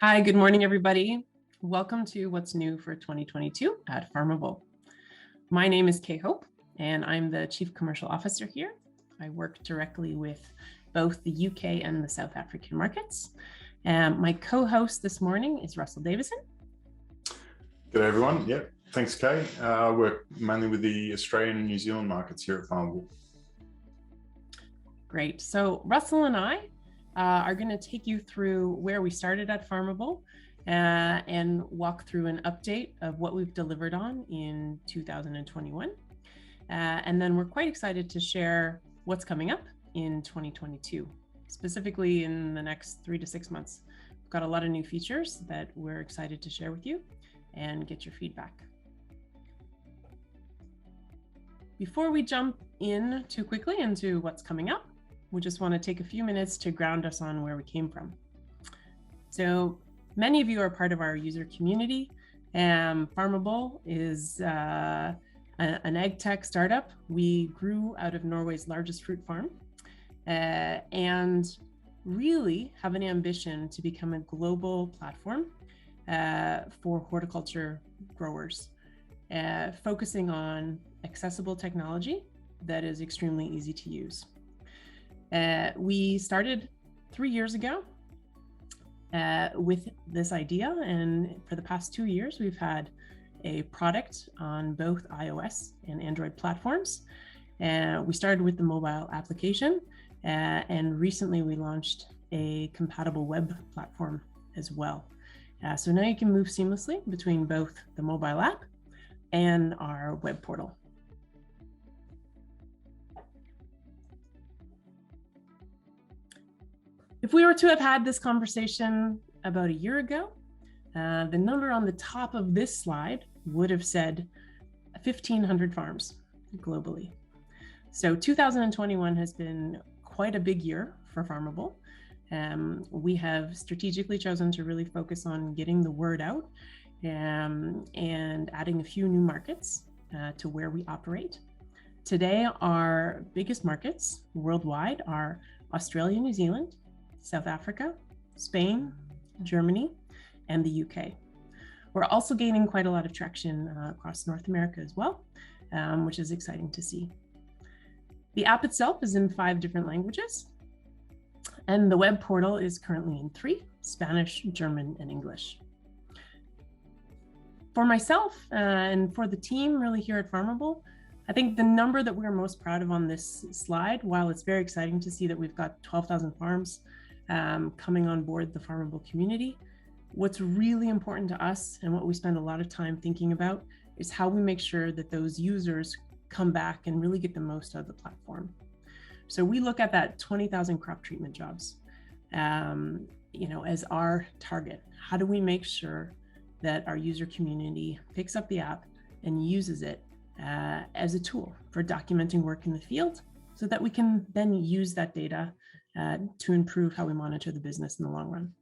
Hi, good morning, everybody. Welcome to What's New for 2022 at Farmable. My name is Kaye and I'm the Chief Commercial Officer here. I work directly with both the UK and the South African markets. My co-host this morning is Russell Davison. Good day, everyone. Yep, thanks, Kaye. I work mainly with the Australian and New Zealand markets here at Farmable. Great. So Russell and I are going to take you through where we started at Farmable and walk through an update of what we've delivered on in 2021. And then we're quite excited to share what's coming up in 2022, specifically in the next 3 to 6 months. We've got a lot of new features that we're excited to share with you and get your feedback. Before we jump in too quickly into what's coming up, we just want to take a few minutes to ground us on where we came from. So many of you are part of our user community. Farmable is an ag tech startup. We grew out of Norway's largest fruit farm and really have an ambition to become a global platform for horticulture growers, focusing on accessible technology that is extremely easy to use. We started 3 years ago with this idea, and for the past 2 years, we've had a product on both iOS and Android platforms. We started with the mobile application, and recently we launched a compatible web platform as well. So now you can move seamlessly between both the mobile app and our web portal. If we were to have had this conversation about a year ago, the number on the top of this slide would have said 1,500 farms globally. So 2021 has been quite a big year for Farmable. We have strategically chosen to really focus on getting the word out and adding a few new markets to where we operate. Today, our biggest markets worldwide are Australia, New Zealand, South Africa, Spain, Germany, and the UK. We're also gaining quite a lot of traction across North America as well, which is exciting to see. The app itself is in 5 different languages, and the web portal is currently in 3, Spanish, German, and English. For myself and for the team really here at Farmable, I think the number that we're most proud of on this slide, while it's very exciting to see that we've got 12,000 farms coming on board the Farmable community, what's really important to us and what we spend a lot of time thinking about is how we make sure that those users come back and really get the most out of the platform. So we look at that 20,000 crop treatment jobs, as our target. How do we make sure that our user community picks up the app and uses it as a tool for documenting work in the field so that we can then use that data to improve how we monitor the business in the long run.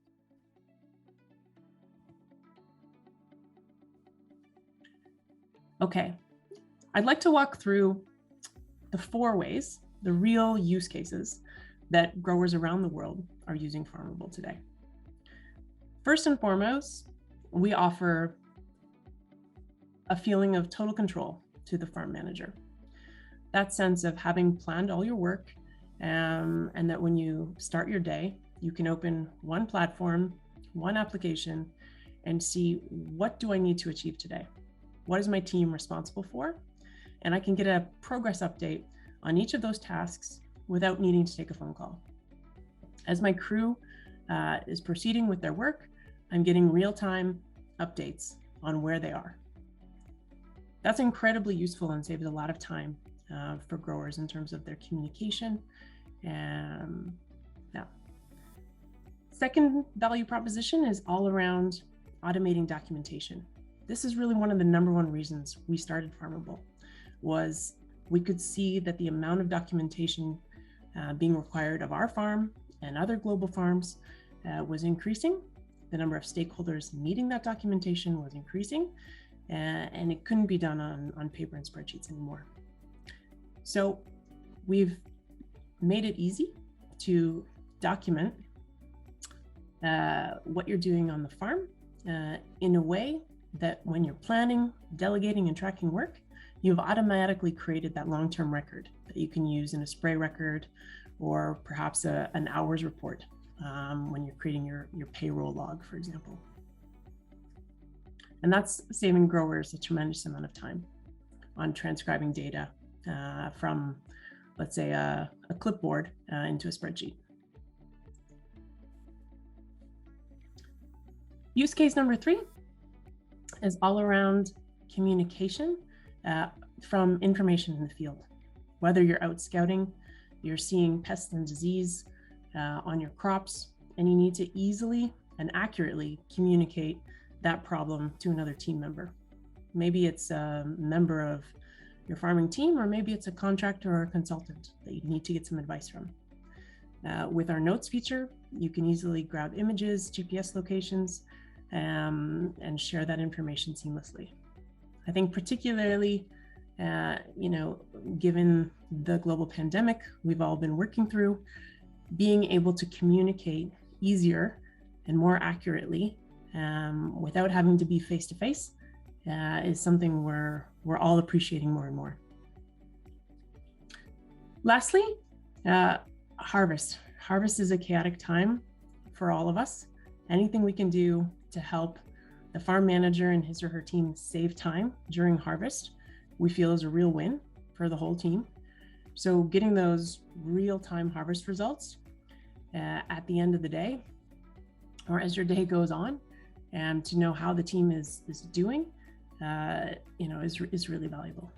Okay, I'd like to walk through the 4 ways, the real use cases that growers around the world are using Farmable today. First and foremost, we offer a feeling of total control to the farm manager. That sense of having planned all your work and that when you start your day, you can open one platform, one application, and see what do I need to achieve today? What is my team responsible for? And I can get a progress update on each of those tasks without needing to take a phone call. As my crew is proceeding with their work, I'm getting real-time updates on where they are. That's incredibly useful and saves a lot of time for growers in terms of their communication. Second value proposition is all around automating documentation. This is really one of the #1 reasons we started Farmable, was we could see that the amount of documentation being required of our farm and other global farms was increasing. The number of stakeholders needing that documentation was increasing, and it couldn't be done on paper and spreadsheets anymore. So we've made it easy to document what you're doing on the farm in a way that when you're planning, delegating, and tracking work, you've automatically created that long-term record that you can use in a spray record or perhaps an hours report when you're creating your payroll log, for example. And that's saving growers a tremendous amount of time on transcribing data from, let's say, a clipboard into a spreadsheet. Use case number 3 is all around communication from information in the field. Whether you're out scouting, you're seeing pests and disease on your crops, and you need to easily and accurately communicate that problem to another team member. Maybe it's a member of your farming team, or maybe it's a contractor or a consultant that you need to get some advice from. With our notes feature, you can easily grab images, GPS locations, and share that information seamlessly. I think particularly, given the global pandemic we've all been working through, being able to communicate easier and more accurately without having to be face-to-face is something we're all appreciating more and more. Lastly, harvest. Harvest is a chaotic time for all of us. Anything we can do to help the farm manager and his or her team save time during harvest, we feel is a real win for the whole team. So getting those real-time harvest results at the end of the day, or as your day goes on, and to know how the team is doing, is really valuable.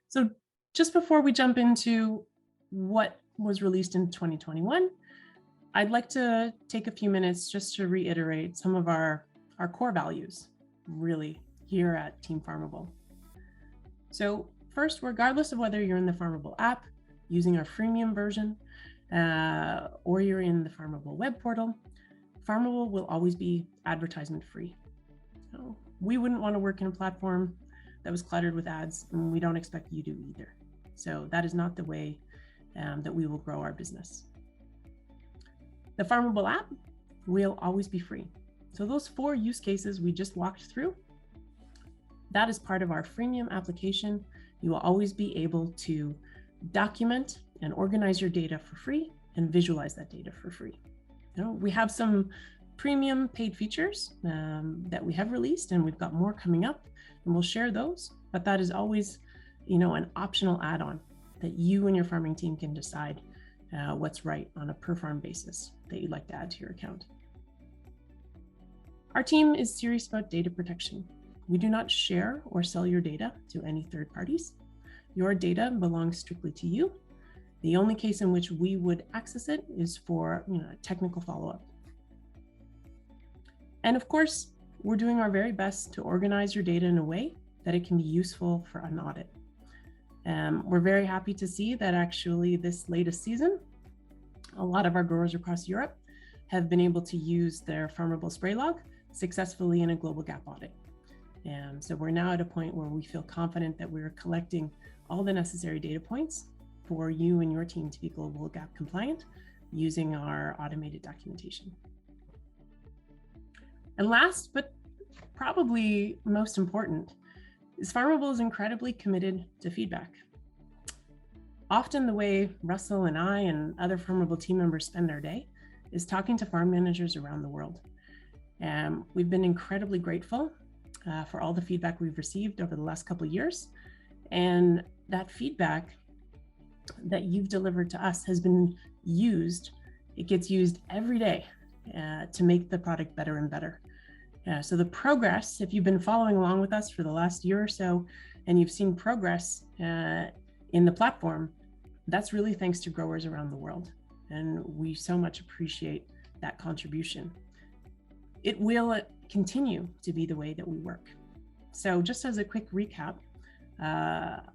So just before we jump into what was released in 2021, I'd like to take a few minutes just to reiterate some of our core values, really, here at Team Farmable. So first, regardless of whether you're in the Farmable app, using our freemium version, or you're in the Farmable web portal, Farmable will always be advertisement free. So we wouldn't want to work in a platform that was cluttered with ads, and we don't expect you to either. So that is not the way that we will grow our business. The Farmable app will always be free. So those 4 use cases we just walked through, that is part of our freemium application. You will always be able to document and organize your data for free and visualize that data for free. We have some premium paid features that we have released, and we've got more coming up, and we'll share those, but that is always, an optional add-on that you and your farming team can decide what's right on a per farm basis that you'd like to add to your account. Our team is serious about data protection. We do not share or sell your data to any third parties. Your data belongs strictly to you. The only case in which we would access it is for technical follow-up. And of course, we're doing our very best to organize your data in a way that it can be useful for an audit. We're very happy to see that actually this latest season, a lot of our growers across Europe have been able to use their Farmable spray log successfully in a global gap audit. And so we're now at a point where we feel confident that we're collecting all the necessary data points for you and your team to be global gap compliant using our automated documentation. And last, but probably most important, is Farmable is incredibly committed to feedback. Often the way Russell and I and other Farmable team members spend their day is talking to farm managers around the world. We've been incredibly grateful for all the feedback we've received over the last couple of years. And that feedback that you've delivered to us has been used. It gets used every day to make the product better and better. So the progress, if you've been following along with us for the last year or so, and you've seen progress in the platform, that's really thanks to growers around the world. And we so much appreciate that contribution. It will continue to be the way that we work. So just as a quick recap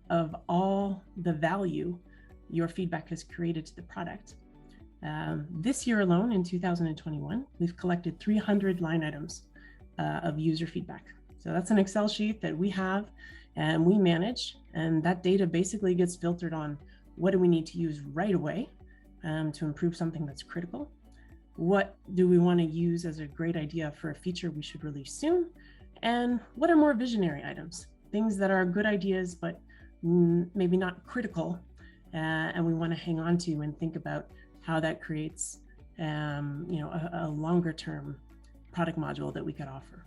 of all the value your feedback has created to the product, this year alone in 2021, we've collected 300 line items of user feedback. So that's an Excel sheet that we have and we manage, and that data basically gets filtered on what do we need to use right away to improve something that's critical? What do we want to use as a great idea for a feature we should release soon? And what are more visionary items? Things that are good ideas, but maybe not critical, and we want to hang on to and think about how that creates a longer term product module that we could offer.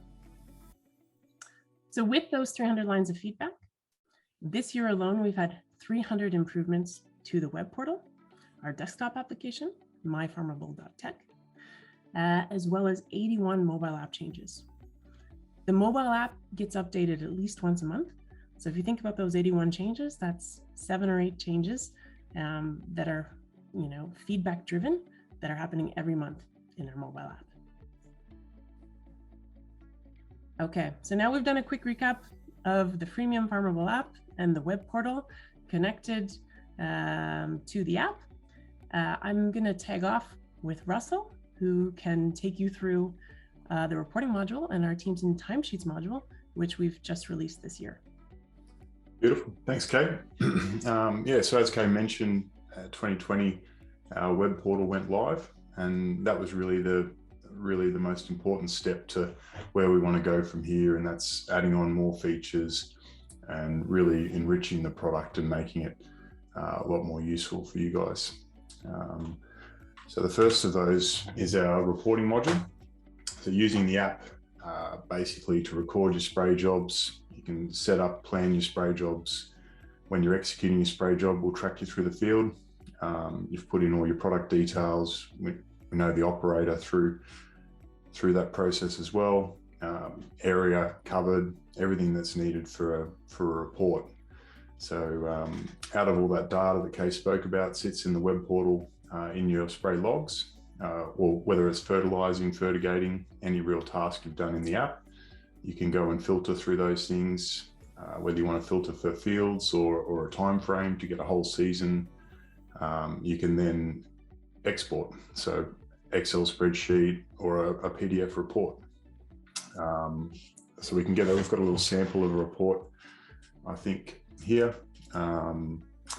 So with those 300 lines of feedback, this year alone, we've had 300 improvements to the web portal, our desktop application, myfarmable.tech, as well as 81 mobile app changes. The mobile app gets updated at least once a month. So if you think about those 81 changes, that's 7 or 8 changes that are, feedback driven, that are happening every month in our mobile app. Okay, so now we've done a quick recap of the freemium Farmable app and the web portal connected to the app. I'm going to tag off with Russell, who can take you through the reporting module and our Teams and Timesheets module, which we've just released this year. Beautiful. Thanks, Kaye. So as Kaye mentioned, 2020, our web portal went live, and that was really the most important step to where we want to go from here, and that's adding on more features and really enriching the product and making it a lot more useful for you guys. So the first of those is our reporting module. So using the app basically to record your spray jobs, you can set up, plan your spray jobs. When you're executing your spray job, we'll track you through the field. You've put in all your product details. We know the operator through that process as well. Area covered, everything that's needed for a report. So out of all that data that Kaye spoke about sits in the web portal in your spray logs, or whether it's fertilizing, fertigating, any real task you've done in the app, you can go and filter through those things, whether you want to filter for fields or a time frame to get a whole season. You can then export, so Excel spreadsheet or a PDF report. So we've got a little sample of a report, I think, here.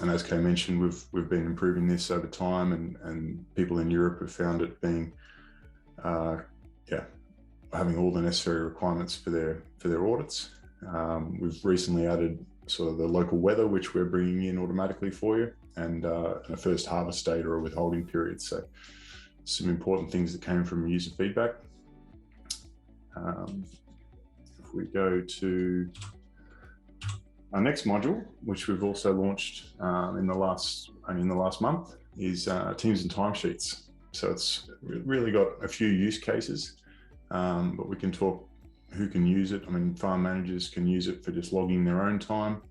And as Kaye mentioned, we've been improving this over time, and people in Europe have found it being, having all the necessary requirements for their audits. We've recently added sort of the local weather, which we're bringing in automatically for you, and a first harvest date or a withholding period. So some important things that came from user feedback. If we go to our next module, which we've also launched in the last month, is Teams and Timesheets. So it's really got a few use cases, but we can talk who can use it. I mean, farm managers can use it for just logging their own time.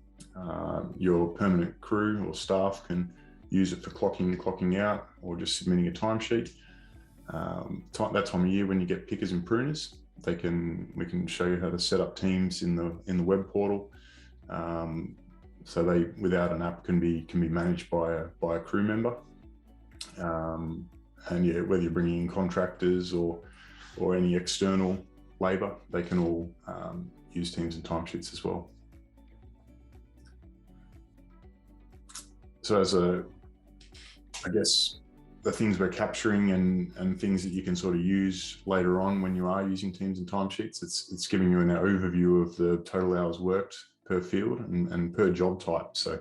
Your permanent crew or staff can use it for clocking out, or just submitting a timesheet. That time of year when you get pickers and pruners, we can show you how to set up teams in the web portal. So they, without an app, can be managed by a crew member. And whether you're bringing in contractors or any external labor, they can all use Teams and Timesheets as well. So I guess the things we're capturing and things that you can sort of use later on when you are using Teams and Timesheets, it's giving you an overview of the total hours worked per field and per job type. So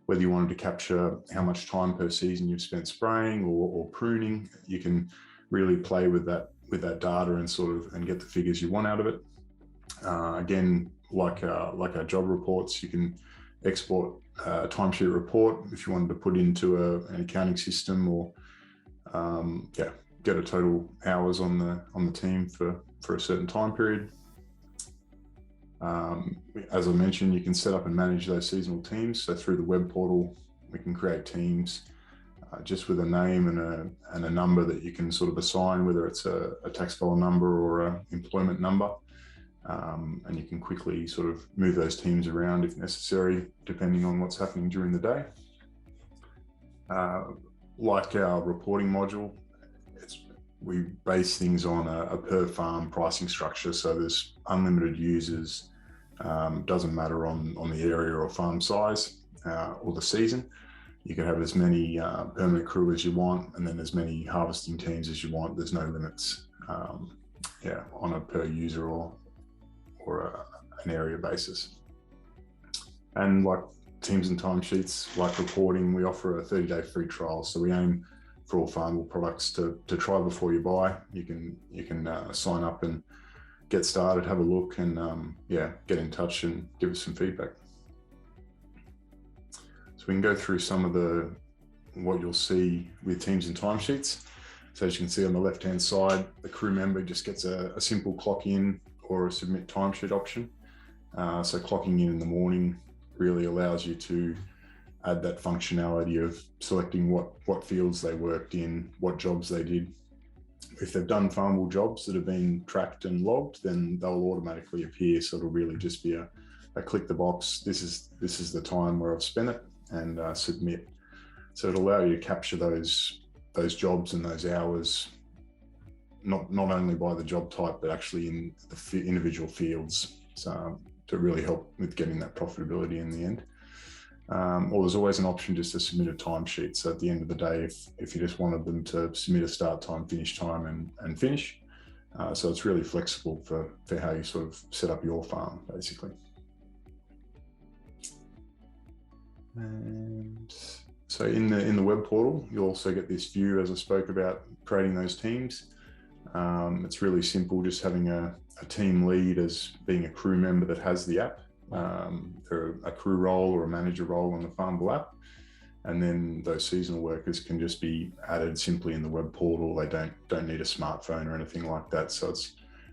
whether you wanted to capture how much time per season you've spent spraying or pruning, you can really play with that data and get the figures you want out of it. Again, like our job reports, you can export a timesheet report if you wanted to put into an accounting system, or get a total hours on the team for a certain time period. As I mentioned, you can set up and manage those seasonal teams. So through the web portal, we can create teams just with a name and a number that you can sort of assign, whether it's a tax file number or an employment number. And you can quickly sort of move those teams around if necessary, depending on what's happening during the day. Like our reporting module, we base things on a per farm pricing structure. So there's unlimited users, doesn't matter on the area or farm size or the season. You can have as many permanent crew as you want, and then as many harvesting teams as you want. There's no limits, on a per user or an area basis. And like teams and timesheets, like reporting, we offer a 30-day free trial. So we aim for all Farmable products to try before you buy. You can sign up and get started, have a look, and get in touch and give us some feedback. So we can go through some of what you'll see with teams and timesheets. So as you can see on the left-hand side, the crew member just gets a simple clock in or a submit timesheet option. So clocking in the morning really allows you to add that functionality of selecting what fields they worked in, what jobs they did. If they've done farmable jobs that have been tracked and logged, then they'll automatically appear. So it'll really just be a click the box. This is the time where I've spent it, and submit. So it'll allow you to capture those jobs and those hours, not only by the job type, but actually in the individual fields. So to really help with getting that profitability in the end. Or there's always an option just to submit a timesheet. So at the end of the day, if you just wanted them to submit a start time, finish time, and finish. So it's really flexible for how you sort of set up your farm, basically. And so in the web portal, you'll also get this view, as I spoke about, creating those teams. It's really simple, just having a team lead as being a crew member that has the app. They're a crew role or a manager role on the Farmable app. And then those seasonal workers can just be added simply in the web portal. They don't need a smartphone or anything like that. So it's a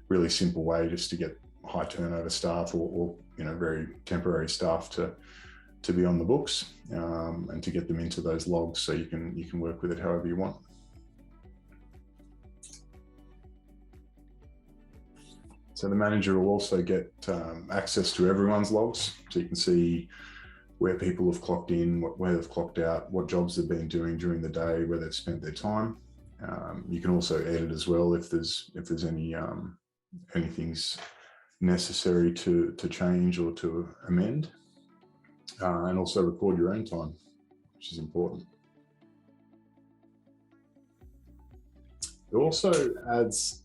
really simple way just to get high turnover staff or very temporary staff to be on the books, and to get them into those logs so you can work with it however you want. So the manager will also get access to everyone's logs, so you can see where people have clocked in, where they've clocked out, what jobs they've been doing during the day, where they've spent their time. You can also edit as well if there's anything's necessary to change or to amend, and also record your own time, which is important. It also adds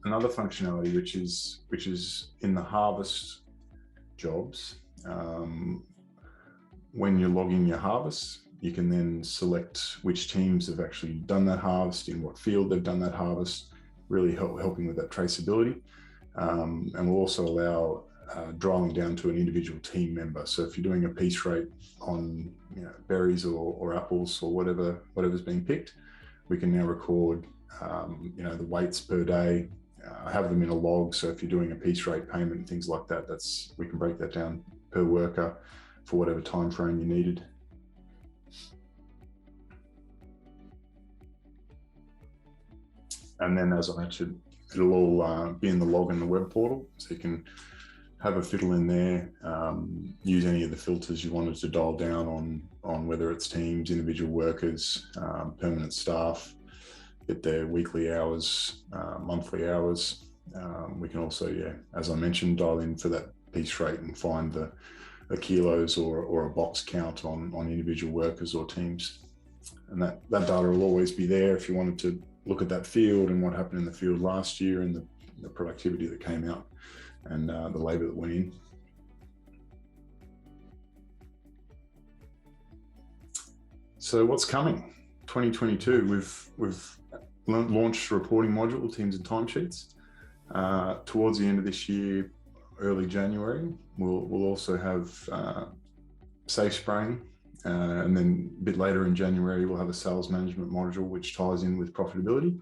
another functionality, which is in the harvest jobs. When you're logging your harvest, you can then select which teams have actually done that harvest, in what field they've done that harvest, really helping with that traceability. And we'll also allow drilling down to an individual team member. So if you're doing a piece rate on berries or apples or whatever's being picked, we can now record the weights per day, have them in a log. So if you're doing a piece rate payment and things like that, we can break that down per worker for whatever time frame you needed. And then, as I mentioned, it'll all be in the log in the web portal, so you can have a fiddle in there, use any of the filters you wanted to dial down on whether it's teams, individual workers, permanent staff, get their weekly hours, monthly hours. We can also, as I mentioned, dial in for that piece rate and find the kilos or a box count on individual workers or teams. And that data will always be there if you wanted to look at that field and what happened in the field last year and the productivity that came out and the labor that went in. So what's coming? 2022, we've launched a reporting module, teams and timesheets. Towards the end of this year, early January, we'll also have safe spraying, and then a bit later in January we'll have a sales management module which ties in with profitability.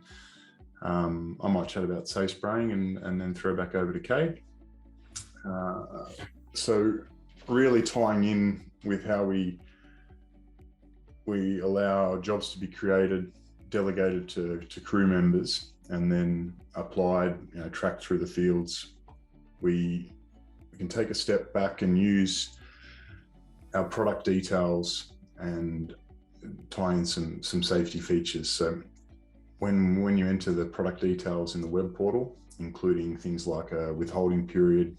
I might chat about safe spraying and then throw back over to Kaye. So really tying in with how we allow jobs to be created, delegated to crew members, and then applied, tracked through the fields. We can take a step back and use our product details and tie in some safety features. So when you enter the product details in the web portal, including things like a withholding period,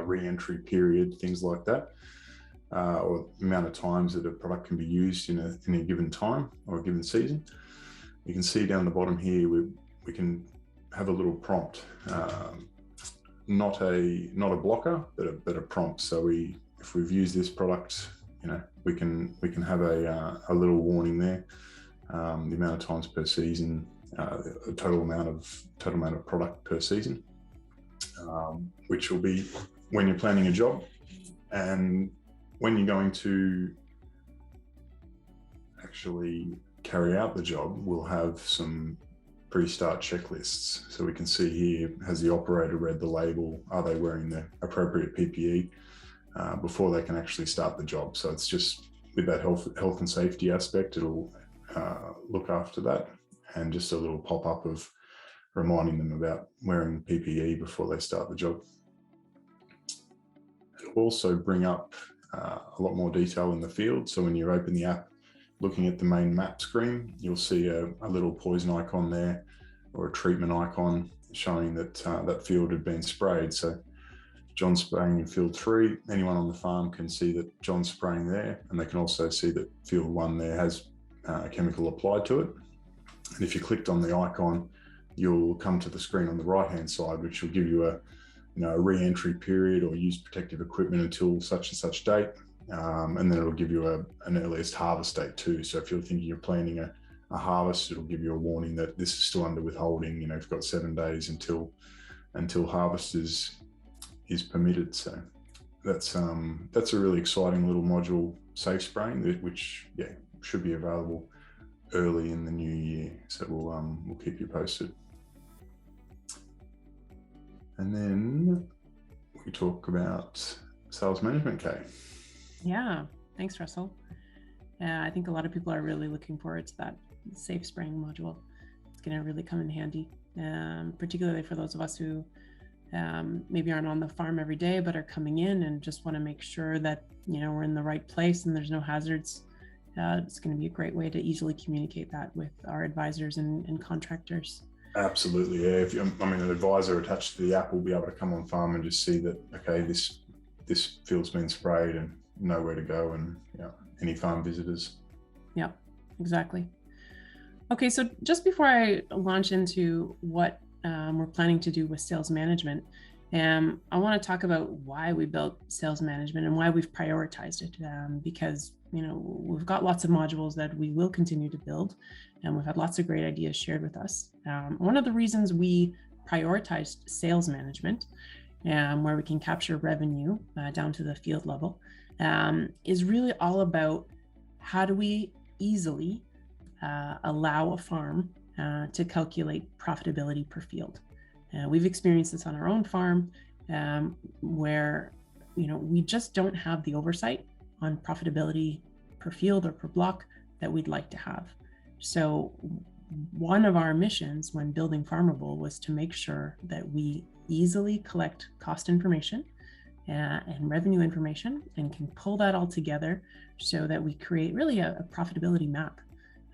re-entry period, things like that, or amount of times that a product can be used in a given time or a given season. You can see down the bottom here, we can have a little prompt, not a blocker, but a prompt. So if we've used this product, we can have a little warning there, the amount of times per season, the total amount of product per season, which will be when you're planning a job, and when you're going to actually carry out the job, we'll have some pre-start checklists. So we can see here, has the operator read the label? Are they wearing the appropriate PPE before they can actually start the job? So it's just with that health and safety aspect, it'll look after that, and just a little pop-up of reminding them about wearing PPE before they start the job. It'll also bring up a lot more detail in the field. So when you open the app, looking at the main map screen, you'll see a little poison icon there, or a treatment icon showing that that field had been sprayed. So John's spraying in field 3. Anyone on the farm can see that John's spraying there, and they can also see that field 1 there has a chemical applied to it. And if you clicked on the icon, you'll come to the screen on the right-hand side, which will give you a re-entry period, or use protective equipment until such and such date. And then it'll give you an earliest harvest date too. So if you're thinking you're planning a harvest, it'll give you a warning that this is still under withholding. You've got 7 days until harvest is permitted. So that's a really exciting little module, safe spraying, which should be available early in the new year. So we'll keep you posted. And then we talk about sales management, Kaye. Yeah, thanks, Russell. I think a lot of people are really looking forward to that safe spraying module. It's going to really come in handy, particularly for those of us who maybe aren't on the farm every day, but are coming in and just want to make sure that we're in the right place and there's no hazards. It's going to be a great way to easily communicate that with our advisors and contractors. Absolutely, yeah. An advisor attached to the app will be able to come on farm and just see that, okay, this field's been sprayed, and know where to go, and any farm visitors. Yeah, exactly. Okay, so just before I launch into what we're planning to do with sales management, I want to talk about why we built sales management and why we've prioritized it, because we've got lots of modules that we will continue to build, and we've had lots of great ideas shared with us. One of the reasons we prioritized sales management, where we can capture revenue down to the field level, is really all about how do we easily allow a farm to calculate profitability per field. We've experienced this on our own farm, where we just don't have the oversight on profitability per field or per block that we'd like to have. So one of our missions when building Farmable was to make sure that we easily collect cost information and revenue information, and can pull that all together so that we create really a profitability map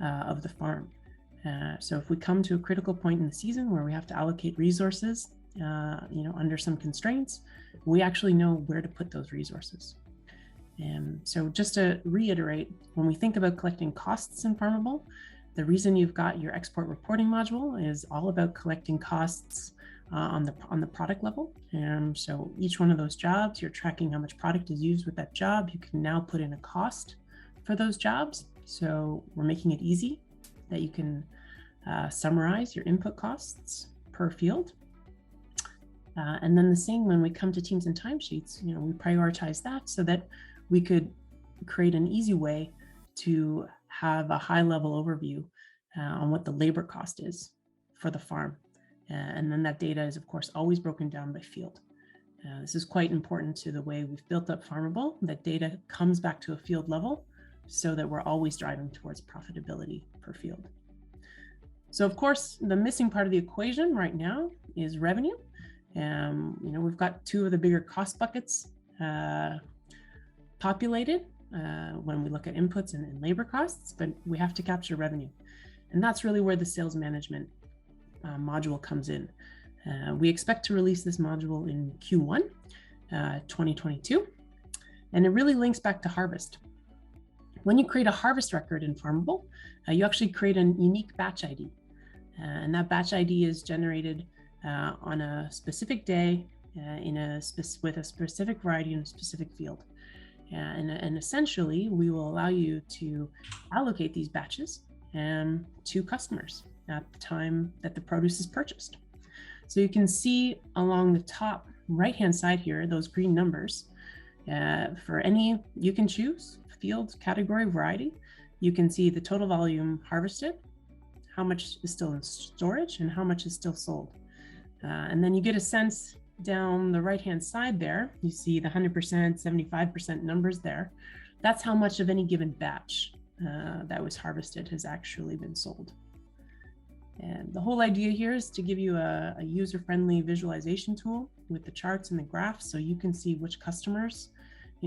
of the farm. So if we come to a critical point in the season where we have to allocate resources, under some constraints, we actually know where to put those resources. And so just to reiterate, when we think about collecting costs in Farmable, the reason you've got your export reporting module is all about collecting costs on the product level. And so each one of those jobs, you're tracking how much product is used with that job. You can now put in a cost for those jobs. So we're making it easy that you can summarize your input costs per field. And then the same when we come to teams and timesheets, we prioritize that so that we could create an easy way to have a high level overview on what the labor cost is for the farm. And then that data is, of course, always broken down by field. This is quite important to the way we've built up Farmable, that data comes back to a field level so that we're always driving towards profitability per field. So, of course, the missing part of the equation right now is revenue. We've got two of the bigger cost buckets populated when we look at inputs and labor costs, but we have to capture revenue. And that's really where the sales management module comes in. We expect to release this module in Q1 2022. And it really links back to harvest. When you create a harvest record in Farmable, you actually create a unique batch ID. And that batch ID is generated on a specific day with a specific variety in a specific field. And essentially, we will allow you to allocate these batches to customers at the time that the produce is purchased. So you can see along the top right-hand side here, those green numbers, for any, you can choose field, category, variety. You can see the total volume harvested, how much is still in storage, and how much is still sold. And then you get a sense down the right-hand side there, you see the 100%, 75% numbers there. That's how much of any given batch that was harvested has actually been sold. And the whole idea here is to give you a user-friendly visualization tool with the charts and the graphs, so you can see which customers,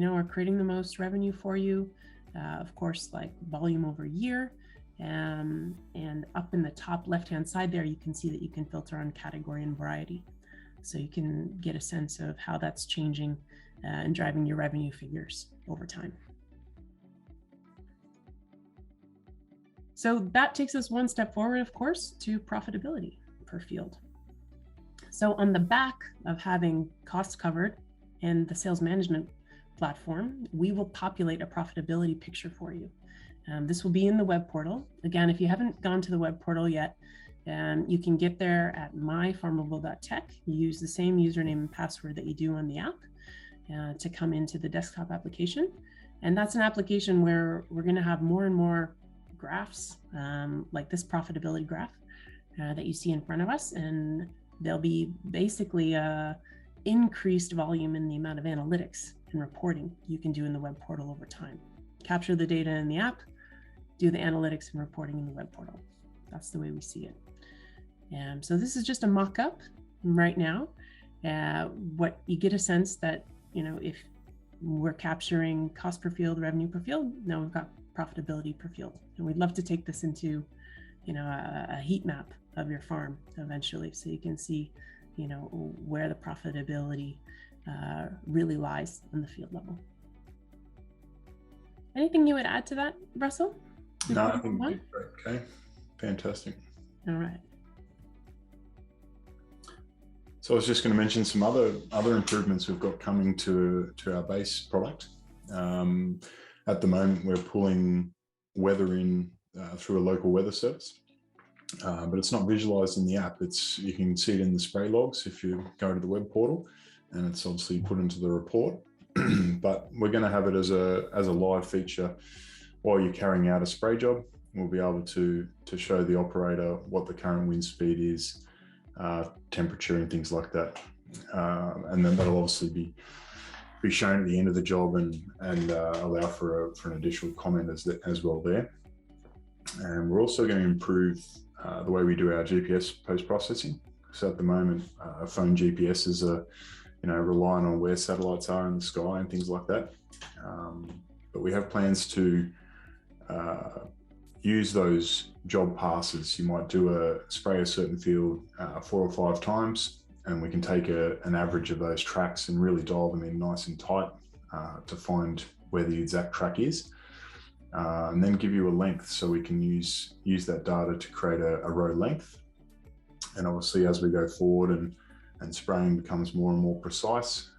are creating the most revenue for you. Of course, like volume over year. And up in the top left-hand side there, you can see that you can filter on category and variety. So you can get a sense of how that's changing and driving your revenue figures over time. So that takes us one step forward, of course, to profitability per field. So on the back of having costs covered and the sales management platform, we will populate a profitability picture for you. This will be in the web portal. Again, if you haven't gone to the web portal yet, you can get there at myfarmable.tech. You use the same username and password that you do on the app to come into the desktop application. And that's an application where we're going to have more and more graphs, like this profitability graph that you see in front of us. And there'll be basically increased volume in the amount of analytics and reporting you can do in the web portal over time. Capture the data in the app, do the analytics and reporting in the web portal. That's the way we see it. So this is just a mock-up right now. What you get a sense that, if we're capturing cost per field, revenue per field, now we've got profitability per field. And we'd love to take this into, a heat map of your farm eventually, so you can see, where the profitability really lies on the field level. Anything you would add to that, Russell? No, I think you did great. Okay, fantastic. All right. So I was just going to mention some other improvements we've got coming to our base product. At the moment, we're pulling weather in through a local weather service, but it's not visualized in the app. You can see it in the spray logs if you go to the web portal, and it's obviously put into the report. But we're going to have it as a live feature while you're carrying out a spray job. We'll be able to show the operator what the current wind speed is, temperature and things like that. And then that'll obviously be shown at the end of the job and allow for an additional comment as well there. And we're also going to improve the way we do our GPS post-processing. So at the moment, phone GPS is relying on where satellites are in the sky and things like that. But we have plans to use those job passes. You might spray a certain field 4 or 5 times, and we can take an average of those tracks and really dial them in nice and tight to find where the exact track is, and then give you a length, so we can use that data to create a row length. And obviously, as we go forward and spraying becomes more and more precise,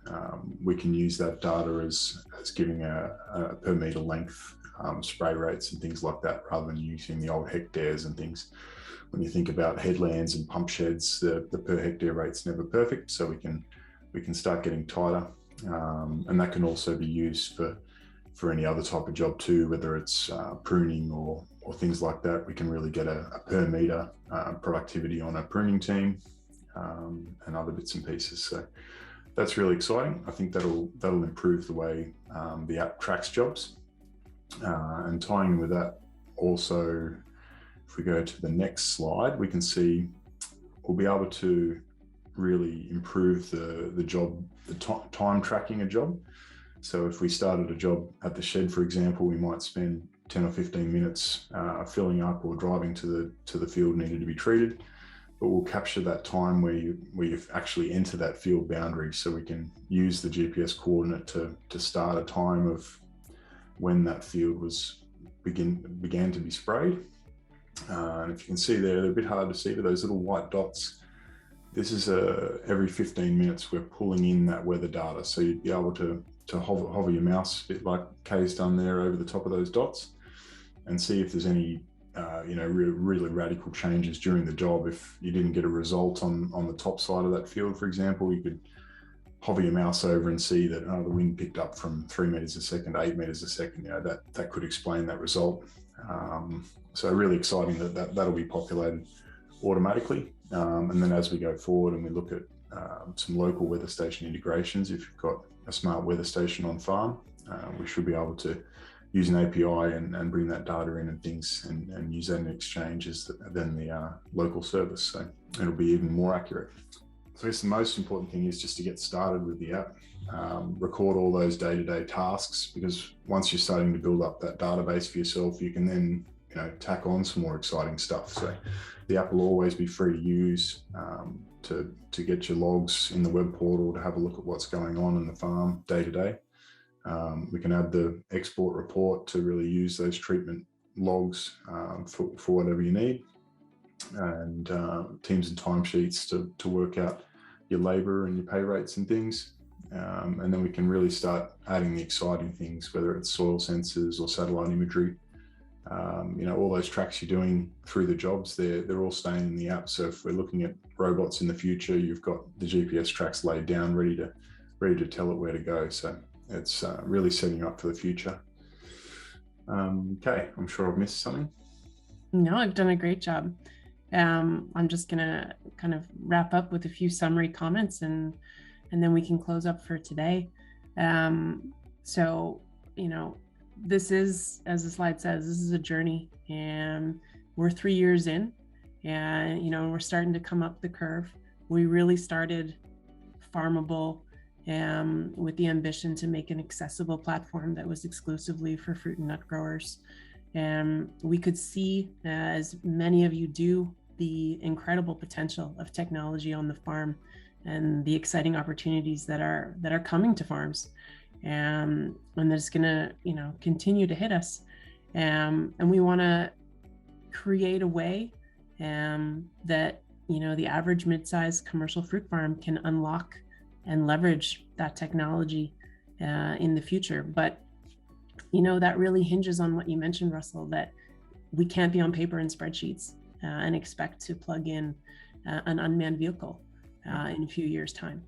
we can use that data as giving a per meter length spray rates and things like that, rather than using the old hectares and things. When you think about headlands and pump sheds, the per hectare rate's never perfect, so we can start getting tighter, and that can also be used for any other type of job too, whether it's pruning or things like that. We can really get a per meter productivity on a pruning team, and other bits and pieces. So that's really exciting. I think that'll improve the way the app tracks jobs. And tying with that also, if we go to the next slide, we can see we'll be able to really improve the job, time tracking a job. So if we started a job at the shed, for example, we might spend 10 or 15 minutes filling up or driving to the field needed to be treated. but we'll capture that time where you actually enter that field boundary, so we can use the GPS coordinate to start a time of when that field was began to be sprayed. And if you can see there, they're a bit hard to see, but those little white dots, this is every 15 minutes we're pulling in that weather data. So you'd be able to hover your mouse, a bit like Kaye's done there, over the top of those dots, and see if there's any really radical changes during the job. If you didn't get a result on the top side of that field, for example, you could hover your mouse over and see that the wind picked up from 3 meters a second to 8 meters a second. That could explain that result. So really exciting that'll be populated automatically. And then as we go forward and we look at some local weather station integrations, if you've got a smart weather station on farm, we should be able to use an API and bring that data in and things, and use that in exchanges than the local service. So it'll be even more accurate. So I guess the most important thing is just to get started with the app, record all those day-to-day tasks, because once you're starting to build up that database for yourself, you can then tack on some more exciting stuff. So the app will always be free to use, to get your logs in the web portal, to have a look at what's going on in the farm day to day. We can add the export report to really use those treatment logs for whatever you need, and teams and timesheets to work out your labor and your pay rates and things. And then we can really start adding the exciting things, whether it's soil sensors or satellite imagery. All those tracks you're doing through the jobs, they're all staying in the app. So if we're looking at robots in the future, you've got the GPS tracks laid down, ready to tell it where to go. So it's really setting you up for the future. Okay, I'm sure I've missed something. No, I've done a great job. I'm just gonna kind of wrap up with a few summary comments, and then we can close up for today. So this is, as the slide says, this is a journey, and we're 3 years in, and we're starting to come up the curve. We really started Farmable with the ambition to make an accessible platform that was exclusively for fruit and nut growers. We could see, as many of you do, the incredible potential of technology on the farm and the exciting opportunities that are coming to farms, and that's going to continue to hit us. And we want to create a way that the average mid-sized commercial fruit farm can unlock and leverage that technology in the future. But that really hinges on what you mentioned, Russell, that we can't be on paper and spreadsheets and expect to plug in an unmanned vehicle in a few years' time.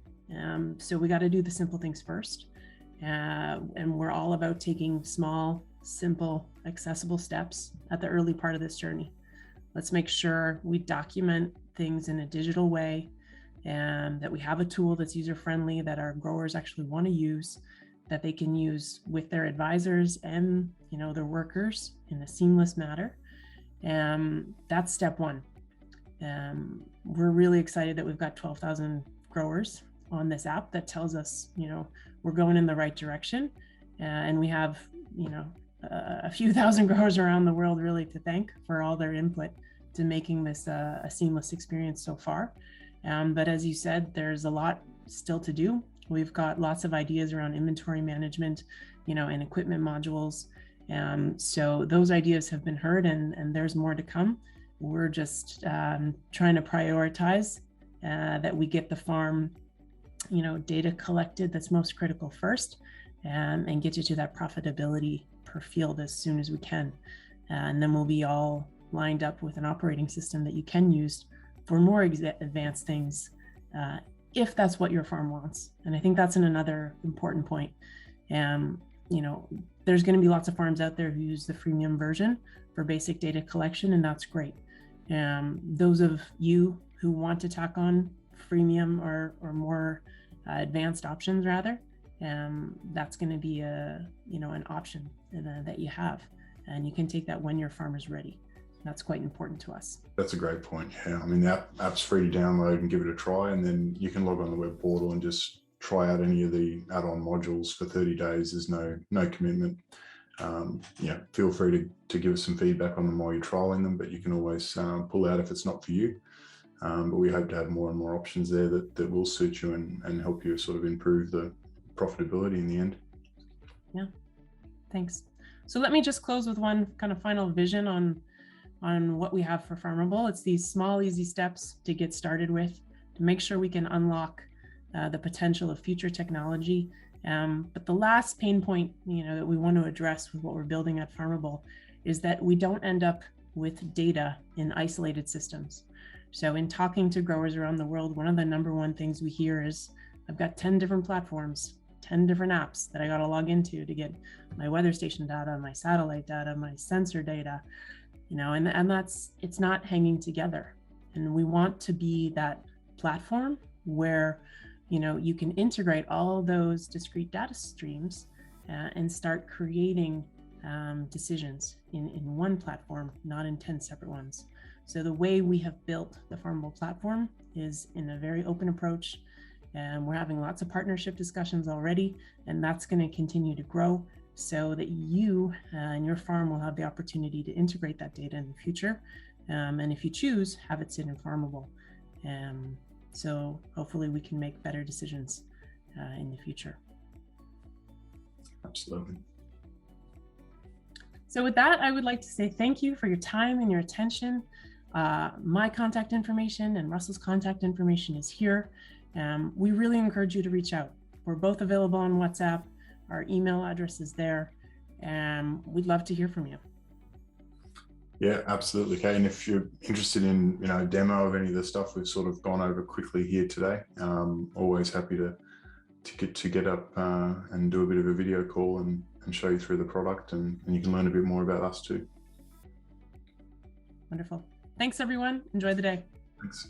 So we got to do the simple things first. And we're all about taking small, simple, accessible steps at the early part of this journey. Let's make sure we document things in a digital way, and that we have a tool that's user-friendly, that our growers actually want to use, that they can use with their advisors and their workers in a seamless manner. That's step one. We're really excited that we've got 12,000 growers on this app that tells us we're going in the right direction, and we have a few thousand growers around the world really to thank for all their input to making this a seamless experience so far. But as you said, there's a lot still to do. We've got lots of ideas around inventory management, and equipment modules. So those ideas have been heard, and there's more to come. We're just trying to prioritize that we get the farm, data collected that's most critical first, and get you to that profitability per field as soon as we can. And then we'll be all lined up with an operating system that you can use for more advanced things, if that's what your farm wants. And I think that's another important point. There's going to be lots of farms out there who use the freemium version for basic data collection, and that's great. Those of you who want to tack on freemium or more advanced options rather, that's going to be an option that you have, and you can take that when your farm is ready. That's quite important to us. That's a great point. Yeah, I mean, the app's free to download and give it a try, and then you can log on the web portal and just try out any of the add-on modules for 30 days. There's no commitment. Feel free to give us some feedback on them while you're trialing them, but you can always pull out if it's not for you. but we hope to have more and more options there that will suit you and help you sort of improve the profitability in the end. Yeah, thanks. So let me just close with one kind of final vision on what we have for Farmable. It's these small, easy steps to get started with, to make sure we can unlock the potential of future technology. But the last pain point, that we want to address with what we're building at Farmable is that we don't end up with data in isolated systems. So in talking to growers around the world, one of the number one things we hear is, I've got 10 different platforms, 10 different apps that I got to log into to get my weather station data, my satellite data, my sensor data, and it's not hanging together. And we want to be that platform where, you can integrate all those discrete data streams and start creating decisions in one platform, not in 10 separate ones. So the way we have built the Farmable platform is in a very open approach. And we're having lots of partnership discussions already, and that's going to continue to grow so that you and your farm will have the opportunity to integrate that data in the future. And if you choose, have it sit in Farmable. So hopefully we can make better decisions in the future. Absolutely. So with that, I would like to say thank you for your time and your attention. My contact information and Russell's contact information is here. We really encourage you to reach out. We're both available on WhatsApp. Our email address is there, and we'd love to hear from you. Yeah, absolutely, Kaye. And if you're interested in a demo of any of the stuff we've sort of gone over quickly here today, always happy to get up and do a bit of a video call and show you through the product, and you can learn a bit more about us too. Wonderful. Thanks, everyone. Enjoy the day. Thanks.